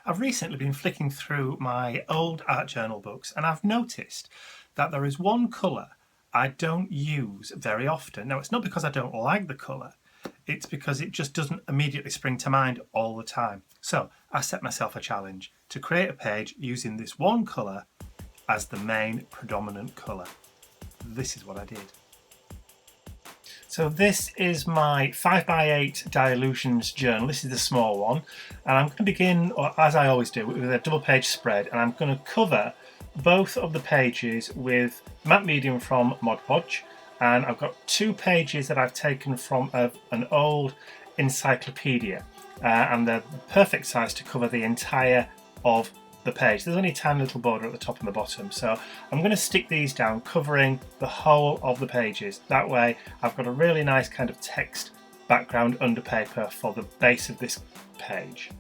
I've recently been flicking through my old art journal books and I've noticed that there is one colour I don't use very often. Now, it's not because I don't like the colour, it's because it just doesn't immediately spring to mind all the time. So I set myself a challenge to create a page using this one colour as the main predominant colour. This is what I did. So this is my 5x8 Dilutions journal. This is the small one, and I'm going to begin, or as I always do, with a double page spread, and I'm going to cover both of the pages with matte medium from Mod Podge, and I've got 2 pages that I've taken from an old encyclopedia, and they're the perfect size to cover the entire of the page. There's only a tiny little border at the top and the bottom, so I'm going to stick these down covering the whole of the pages. That way I've got a really nice kind of text background under paper for the base of this page.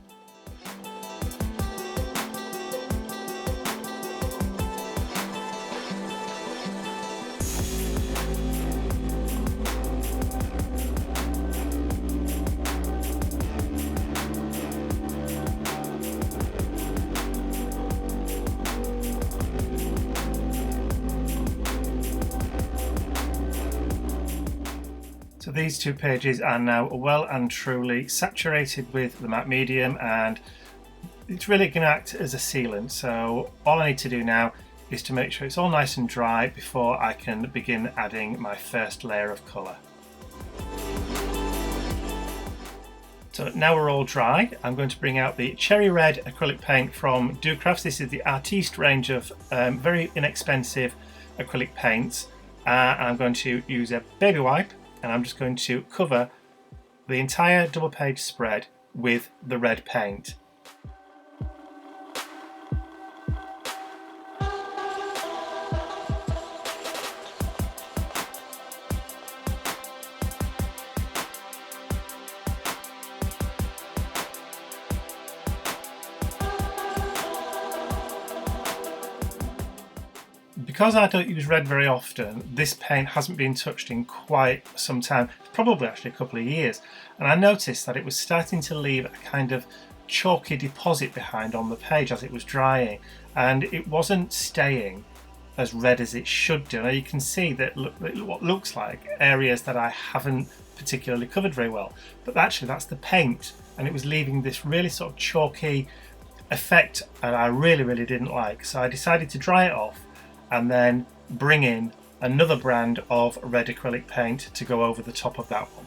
So these 2 pages are now well and truly saturated with the matte medium, and it's really going to act as a sealant. So all I need to do now is to make sure it's all nice and dry before I can begin adding my first layer of colour. So now we're all dry, I'm going to bring out the cherry red acrylic paint from Crafts. This is the Artiste range of very inexpensive acrylic paints, and I'm going to use a baby wipe, and I'm just going to cover the entire double page spread with the red paint. Because I don't use red very often, this paint hasn't been touched in quite some time, probably actually a couple of years, and I noticed that it was starting to leave a kind of chalky deposit behind on the page as it was drying, and it wasn't staying as red as it should do. Now you can see that what looks like areas that I haven't particularly covered very well, but actually that's the paint, and it was leaving this really sort of chalky effect that I really didn't like. So I decided to dry it off and then bring in another brand of red acrylic paint to go over the top of that one.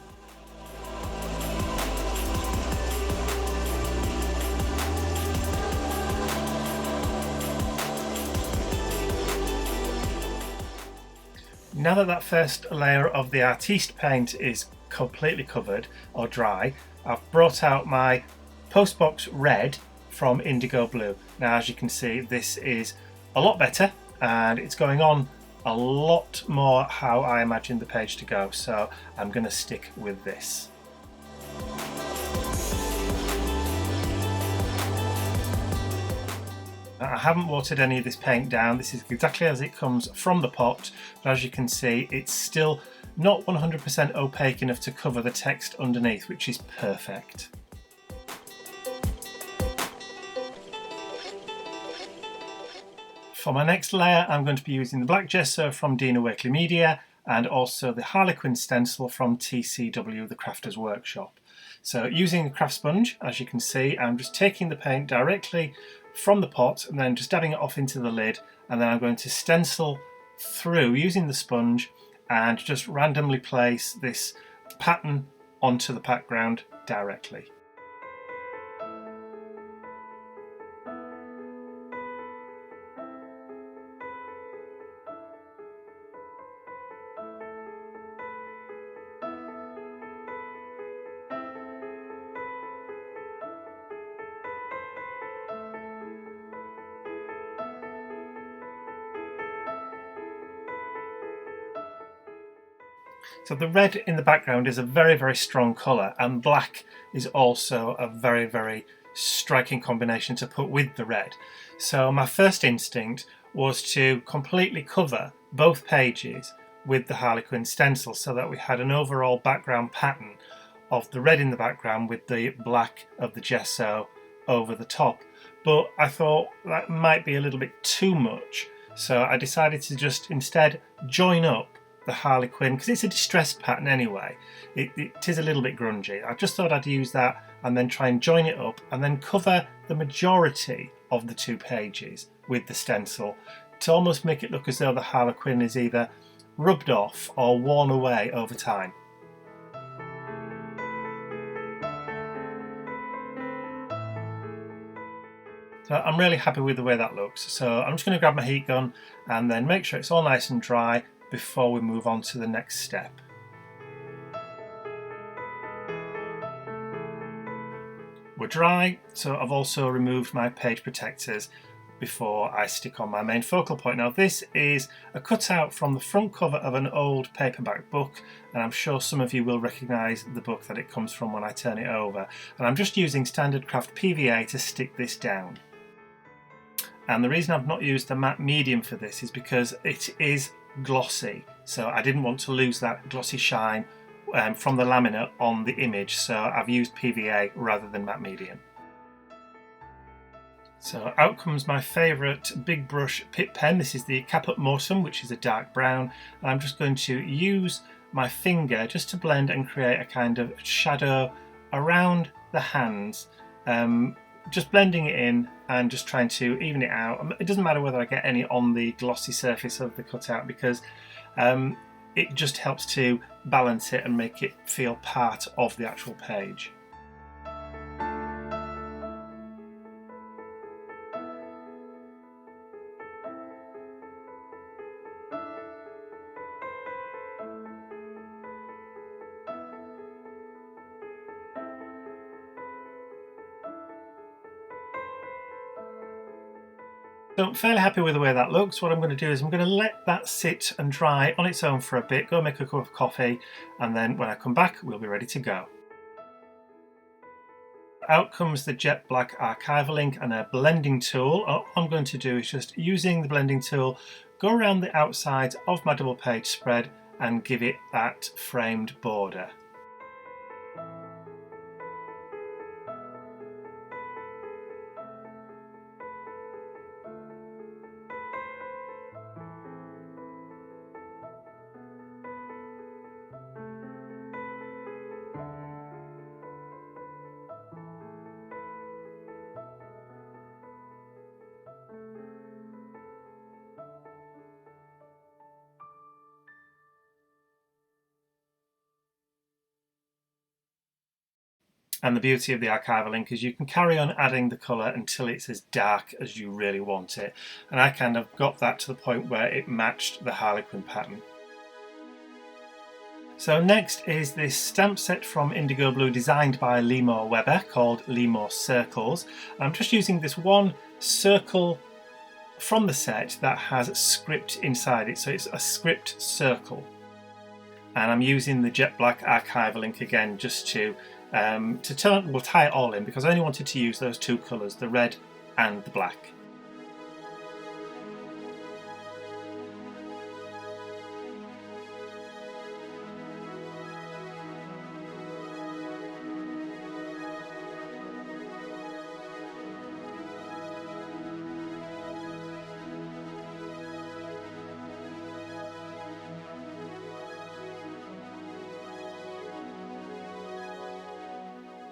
Now that first layer of the Artiste paint is completely covered or dry, I've brought out my Postbox Red from Indigo Blue. Now as you can see, this is a lot better, and it's going on a lot more how I imagined the page to go, so I'm going to stick with this. I haven't watered any of this paint down. This is exactly as it comes from the pot, but as you can see it's still not 100% opaque enough to cover the text underneath, which is perfect. For my next layer, I'm going to be using the black gesso from Dina Wakley Media and also the Harlequin stencil from TCW, the Crafters Workshop. So using a craft sponge, as you can see, I'm just taking the paint directly from the pot and then just dabbing it off into the lid, and then I'm going to stencil through using the sponge and just randomly place this pattern onto the background directly. So the red in the background is a very strong colour, and black is also a very striking combination to put with the red. So my first instinct was to completely cover both pages with the Harlequin stencil so that we had an overall background pattern of the red in the background with the black of the gesso over the top. but I thought that might be a little bit too much, so I decided to just instead join up the Harlequin, because it's a distressed pattern anyway. It is a little bit grungy. I just thought I'd use that and then try and join it up and then cover the majority of the 2 pages with the stencil to almost make it look as though the Harlequin is either rubbed off or worn away over time. So I'm really happy with the way that looks. So I'm just going to grab my heat gun and then make sure it's all nice and dry before we move on to the next step. We're dry, so I've also removed my page protectors before I stick on my main focal point. Now this is a cutout from the front cover of an old paperback book, and I'm sure some of you will recognise the book that it comes from when I turn it over. And I'm just using standard craft PVA to stick this down. And the reason I've not used the matte medium for this is because it is glossy, so I didn't want to lose that glossy shine from the laminate on the image, so I've used PVA rather than matte medium. So out comes my favourite big brush Pitt pen. This is the Caput Mortem, which is a dark brown, and I'm just going to use my finger just to blend and create a kind of shadow around the hands, just blending it in and just trying to even it out. It doesn't matter whether I get any on the glossy surface of the cutout, because it just helps to balance it and make it feel part of the actual page. So I'm fairly happy with the way that looks. What I'm going to do is I'm going to let that sit and dry on its own for a bit, go make a cup of coffee, and then when I come back we'll be ready to go. Out comes the jet black archival ink and a blending tool. All I'm going to do is just using the blending tool, go around the outside of my double page spread and give it that framed border. And the beauty of the archival ink is you can carry on adding the colour until it's as dark as you really want it. And I kind of got that to the point where it matched the Harlequin pattern. So next is this stamp set from Indigo Blue designed by Lemore Webber called Lemore Circles. I'm just using this one circle from the set that has script inside it, so it's a script circle. And I'm using the jet black archival ink again just to we'll tie it all in, because I only wanted to use those 2 colours, the red and the black.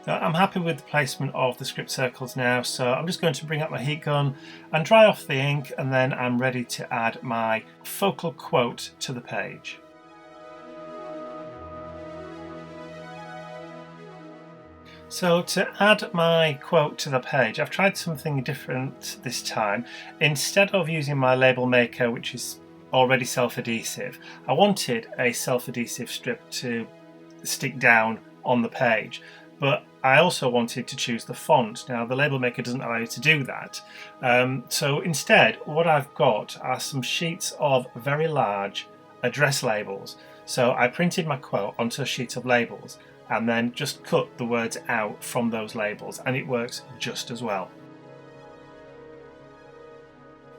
So I'm happy with the placement of the script circles now, so I'm just going to bring up my heat gun and dry off the ink, and then I'm ready to add my focal quote to the page. So to add my quote to the page, I've tried something different this time. Instead of using my label maker, which is already self-adhesive, I wanted a self-adhesive strip to stick down on the page, but I also wanted to choose the font. Now the label maker doesn't allow you to do that, so instead what I've got are some sheets of very large address labels. So I printed my quote onto a sheet of labels and then just cut the words out from those labels, and it works just as well.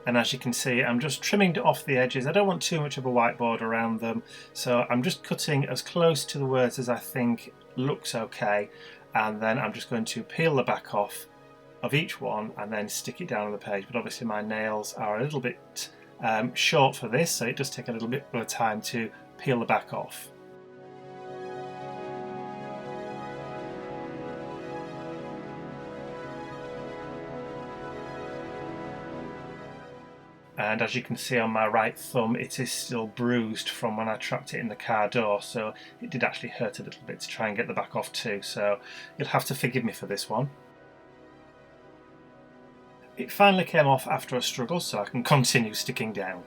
And as you can see, I'm just trimming off the edges. I don't want too much of a whiteboard around them, so I'm just cutting as close to the words as I think looks okay, and then I'm just going to peel the back off of each one and then stick it down on the page. But obviously my nails are a little bit short for this, so it does take a little bit of time to peel the back off. And as you can see on my right thumb, it is still bruised from when I trapped it in the car door, so it did actually hurt a little bit to try and get the back off too, so you'll have to forgive me for this one. It finally came off after a struggle, so I can continue sticking down.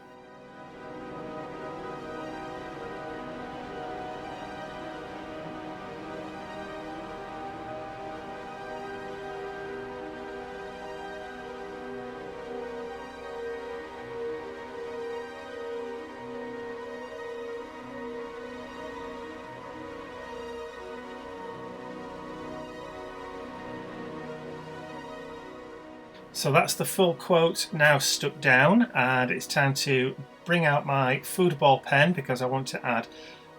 So that's the full quote now stuck down, and it's time to bring out my football pen because I want to add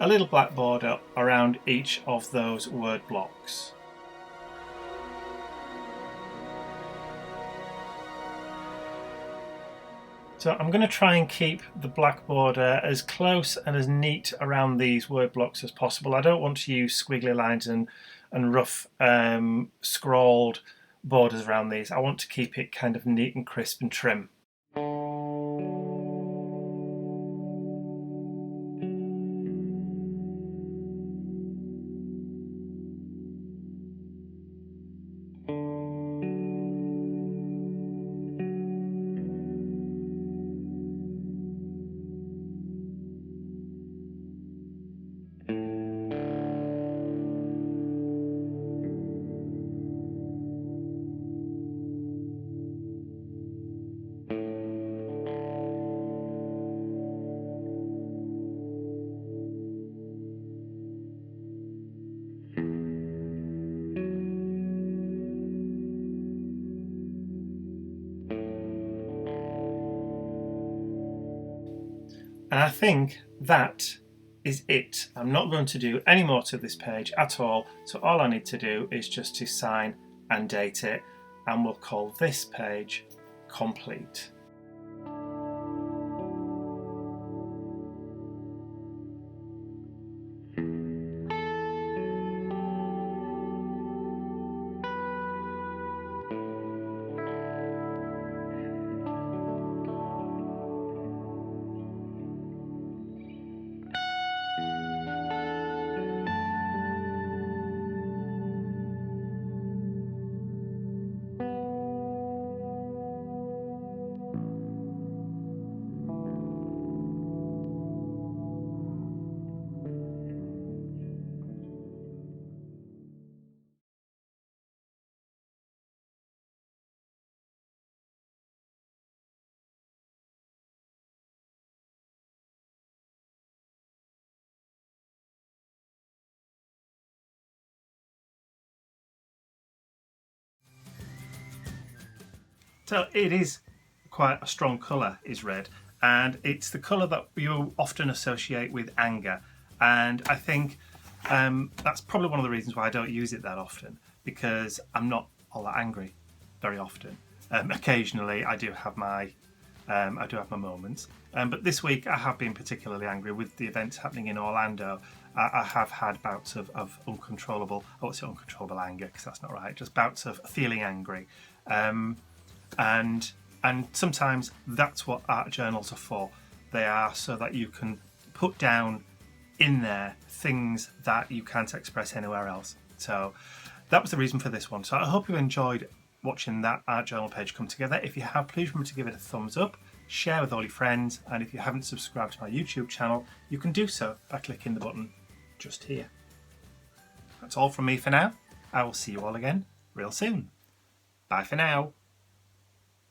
a little black border around each of those word blocks. So I'm going to try and keep the black border as close and as neat around these word blocks as possible. I don't want to use squiggly lines and rough scrawled borders around these. I want to keep it kind of neat and crisp and trim. And I think that is it. I'm not going to do any more to this page at all, so all I need to do is just to sign and date it, and we'll call this page complete. So it is quite a strong colour, is red, and it's the colour that you often associate with anger, and I think that's probably one of the reasons why I don't use it that often, because I'm not all that angry very often. Occasionally I do have my moments, but this week I have been particularly angry with the events happening in Orlando. I have had bouts of uncontrollable, I won't say uncontrollable anger because that's not right, just bouts of feeling angry. And sometimes that's what art journals are for. They are so that you can put down in there things that you can't express anywhere else. So that was the reason for this one. So I hope you enjoyed watching that art journal page come together. If you have, please remember to give it a thumbs up, share with all your friends, and if you haven't subscribed to my YouTube channel, you can do so by clicking the button just here. That's all from me for now. I will see you all again real soon. Bye for now.